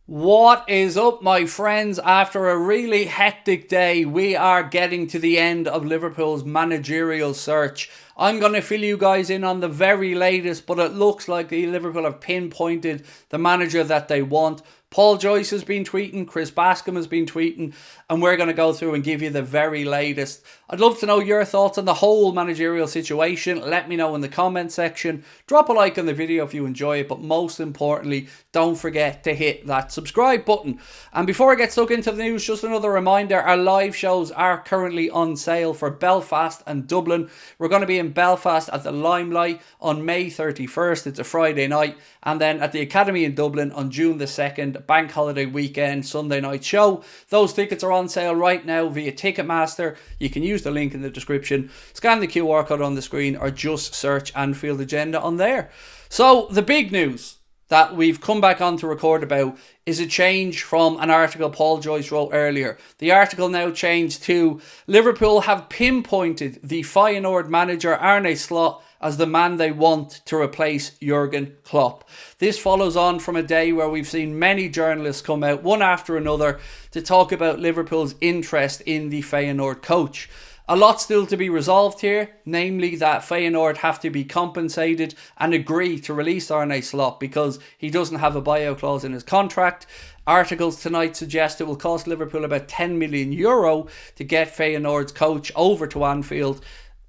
What is up, my friends? After a really hectic day, we are getting to the end of Liverpool's managerial search. I'm going to fill you guys in on the very latest, but it looks like Liverpool have pinpointed the manager that they want. Paul Joyce has been tweeting, Chris Bascom has been tweeting, and we're going to go through and give you the very latest. I'd love to know your thoughts on the whole managerial situation. Let me know in the comment section. Drop a like on the video if you enjoy it, but most importantly, don't forget to hit that subscribe button. And before I get stuck into the news, just another reminder, our live shows are currently on sale for Belfast and Dublin. We're going to be in Belfast at the Limelight on May 31st. It's a Friday night. And then at the Academy in Dublin on June the 2nd, bank holiday weekend, Sunday night show. Those tickets are on sale right now via Ticketmaster. You can use the link in the description, scan the QR code on the screen, or just search Anfield Agenda on there. So the big news that we've come back on to record about is a change from an article Paul Joyce wrote earlier. The article now changed to Liverpool have pinpointed the Feyenoord manager Arne Slot as the man they want to replace Jurgen Klopp. This follows on from a day where we've seen many journalists come out, one after another, to talk about Liverpool's interest in the Feyenoord coach. A lot still to be resolved here, namely that Feyenoord have to be compensated and agree to release Arne Slot because he doesn't have a buyout clause in his contract. Articles tonight suggest it will cost Liverpool about €10 million to get Feyenoord's coach over to Anfield.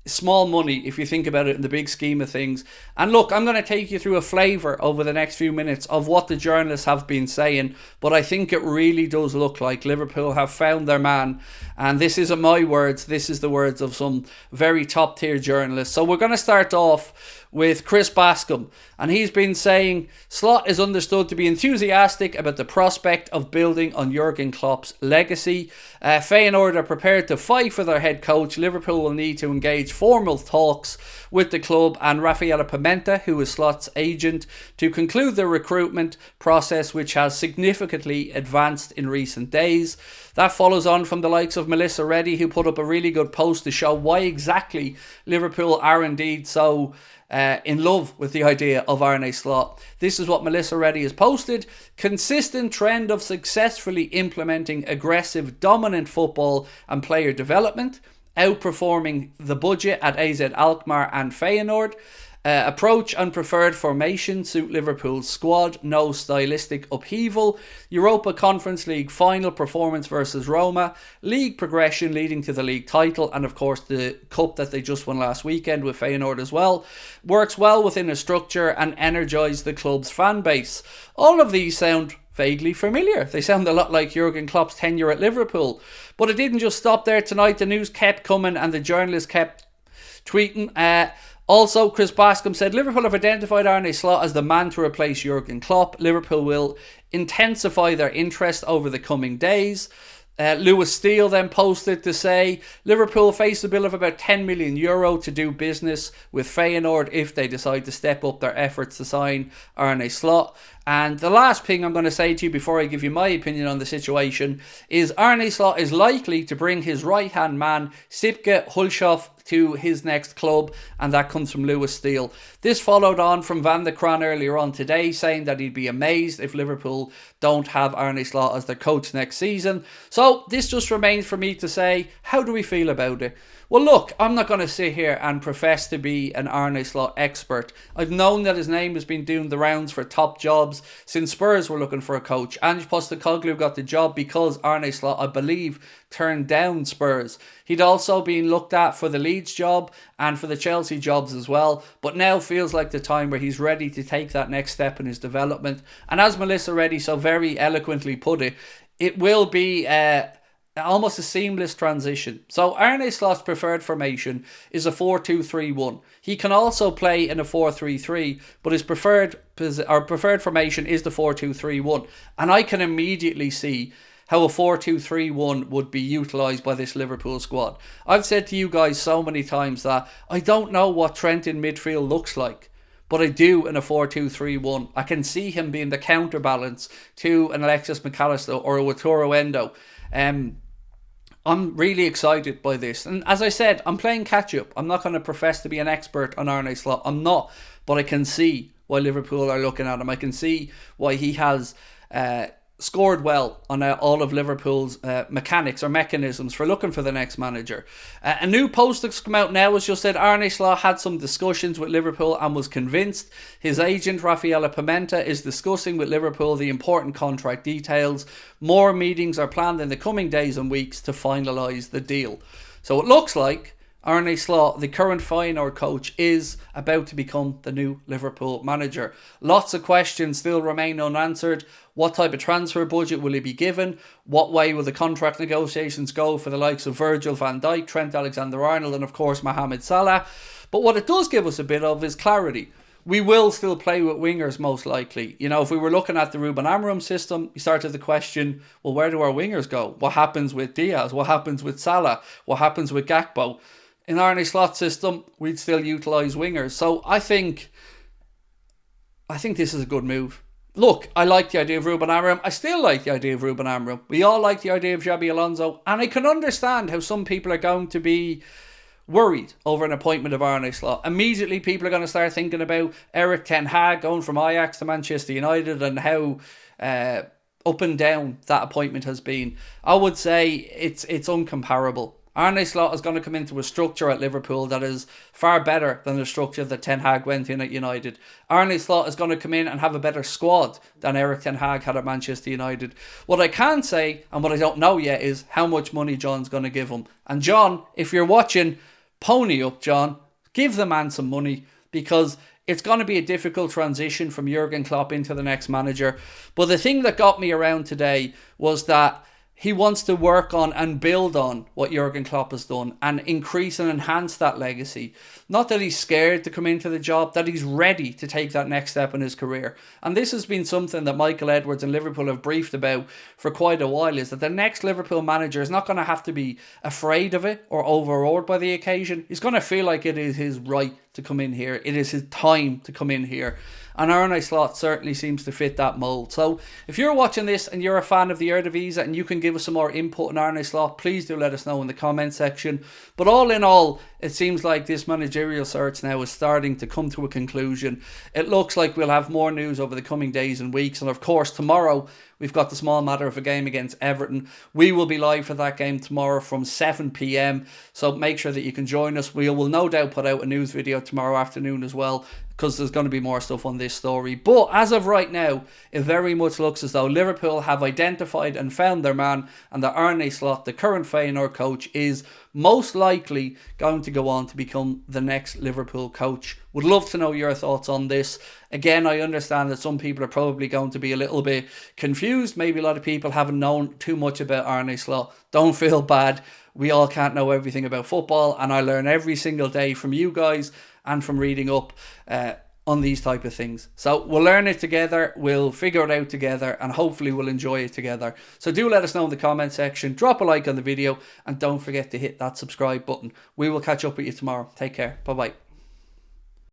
Small money if you think about it in the big scheme of things. And look, I'm going to take you through a flavour over the next few minutes of what the journalists have been saying, but I think it really does look like Liverpool have found their man. And this isn't my words, this is the words of some very top tier journalists. So we're going to start off with Chris Bascom, and he's been saying Slot is understood to be enthusiastic about the prospect of building on Jurgen Klopp's legacy. Feyenoord are prepared to fight for their head coach. Liverpool will need to engage formal talks with the club and Rafaela Pimenta, who is Slot's agent, to conclude the recruitment process, which has significantly advanced in recent days. That follows on from the likes of Melissa Reddy, who put up a really good post to show why exactly Liverpool are indeed so in love with the idea of Arne Slot. This is what Melissa Reddy has posted. Consistent trend of successfully implementing aggressive, dominant football and player development, outperforming the budget at AZ Alkmaar and Feyenoord. Approach and preferred formation suit Liverpool's squad, no stylistic upheaval. Europa Conference League final performance versus Roma. League progression leading to the league title, and of course the cup that they just won last weekend with Feyenoord as well. Works well within a structure and energise the club's fan base. All of these sound vaguely familiar. They sound a lot like Jurgen Klopp's tenure at Liverpool. But it didn't just stop there tonight. The news kept coming and the journalists kept tweeting. Also, Chris Bascom said Liverpool have identified Arne Slot as the man to replace Jurgen Klopp. Liverpool will intensify their interest over the coming days. Lewis Steele then posted to say Liverpool face a bill of about €10 million to do business with Feyenoord if they decide to step up their efforts to sign Arne Slot. And the last thing I'm going to say to you before I give you my opinion on the situation is Arne Slot is likely to bring his right-hand man, Sipke Hulshoff, to his next club, and that comes from Lewis Steele. This followed on from Van de Kraan earlier on today, saying that he'd be amazed if Liverpool don't have Arne Slot as their coach next season. So this just remains for me to say, how do we feel about it? Well, look, I'm not going to sit here and profess to be an Arne Slot expert. I've known that his name has been doing the rounds for top jobs since Spurs were looking for a coach. Ange Postecoglou got the job because Arne Slot, I believe, turned down Spurs. He'd also been looked at for the Leeds job and for the Chelsea jobs as well, but now feels like the time where he's ready to take that next step in his development. And as Melissa Reddy so very eloquently put it, it will be almost a seamless transition. So Arne Slot's preferred formation is a 4-2-3-1. He can also play in a 4-3-3, but his preferred formation is the 4-2-3-1. And I can immediately see how a 4-2-3-1 would be utilised by this Liverpool squad. I've said to you guys so many times that I don't know what Trent in midfield looks like, but I do in a 4-2-3-1. I can see him being the counterbalance to an Alexis McAllister or a Wataru Endo. I'm really excited by this. And as I said, I'm playing catch-up. I'm not going to profess to be an expert on Arne Slot. I'm not. But I can see why Liverpool are looking at him. I can see why he has scored well on all of Liverpool's mechanics or mechanisms for looking for the next manager. A new post that's come out now has just said Arne Slot had some discussions with Liverpool and was convinced. His agent Rafaela Pimenta is discussing with Liverpool the important contract details. More meetings are planned in the coming days and weeks to finalise the deal. So it looks like Arne Slot, the current Feyenoord coach, is about to become the new Liverpool manager. Lots of questions still remain unanswered. What type of transfer budget will he be given? What way will the contract negotiations go for the likes of Virgil van Dijk, Trent Alexander-Arnold and of course Mohamed Salah? But what it does give us a bit of is clarity. We will still play with wingers most likely. You know, if we were looking at the Ruben Amorim system, you started the question, well, where do our wingers go? What happens with Diaz? What happens with Salah? What happens with Gakpo? In Arne Slot's system, we'd still utilise wingers. So I think this is a good move. Look, I like the idea of Ruben Amorim. I still like the idea of Ruben Amorim. We all like the idea of Xabi Alonso. And I can understand how some people are going to be worried over an appointment of Arne Slot. Immediately, people are going to start thinking about Erik ten Hag going from Ajax to Manchester United and how up and down that appointment has been. I would say it's uncomparable. Arne Slot is going to come into a structure at Liverpool that is far better than the structure that Ten Hag went in at United. Arne Slot is going to come in and have a better squad than Erik ten Hag had at Manchester United. What I can say, and what I don't know yet, is how much money John's going to give him. And John, if you're watching, pony up, John. Give the man some money, because it's going to be a difficult transition from Jurgen Klopp into the next manager. But the thing that got me around today was that he wants to work on and build on what Jurgen Klopp has done and increase and enhance that legacy. Not that he's scared to come into the job, that he's ready to take that next step in his career. And this has been something that Michael Edwards and Liverpool have briefed about for quite a while, is that the next Liverpool manager is not going to have to be afraid of it or overawed by the occasion. He's going to feel like it is his right to come in here. It is his time to come in here. And Arne Slot certainly seems to fit that mould. So if you're watching this and you're a fan of the Eredivisie and you can give us some more input on Arne Slot, please do let us know in the comment section. But all in all, it seems like this managerial search now is starting to come to a conclusion. It looks like we'll have more news over the coming days and weeks. And of course, tomorrow we've got the small matter of a game against Everton. We will be live for that game tomorrow from 7 p.m. So make sure that you can join us. We will no doubt put out a news video tomorrow afternoon as well, because there's going to be more stuff on this story. But as of right now, it very much looks as though Liverpool have identified and found their man, and that Arne Slot, the current Feyenoord coach, is most likely going to go on to become the next Liverpool coach. Would love to know your thoughts on this. Again, I understand that some people are probably going to be a little bit confused. Maybe a lot of people haven't known too much about Arne Slot. Don't feel bad. We all can't know everything about football, and I learn every single day from you guys and from reading up on these type of things. So we'll learn it together, we'll figure it out together, and hopefully we'll enjoy it together. So do let us know in the comment section, drop a like on the video, and don't forget to hit that subscribe button. We will catch up with you tomorrow. Take care. Bye bye.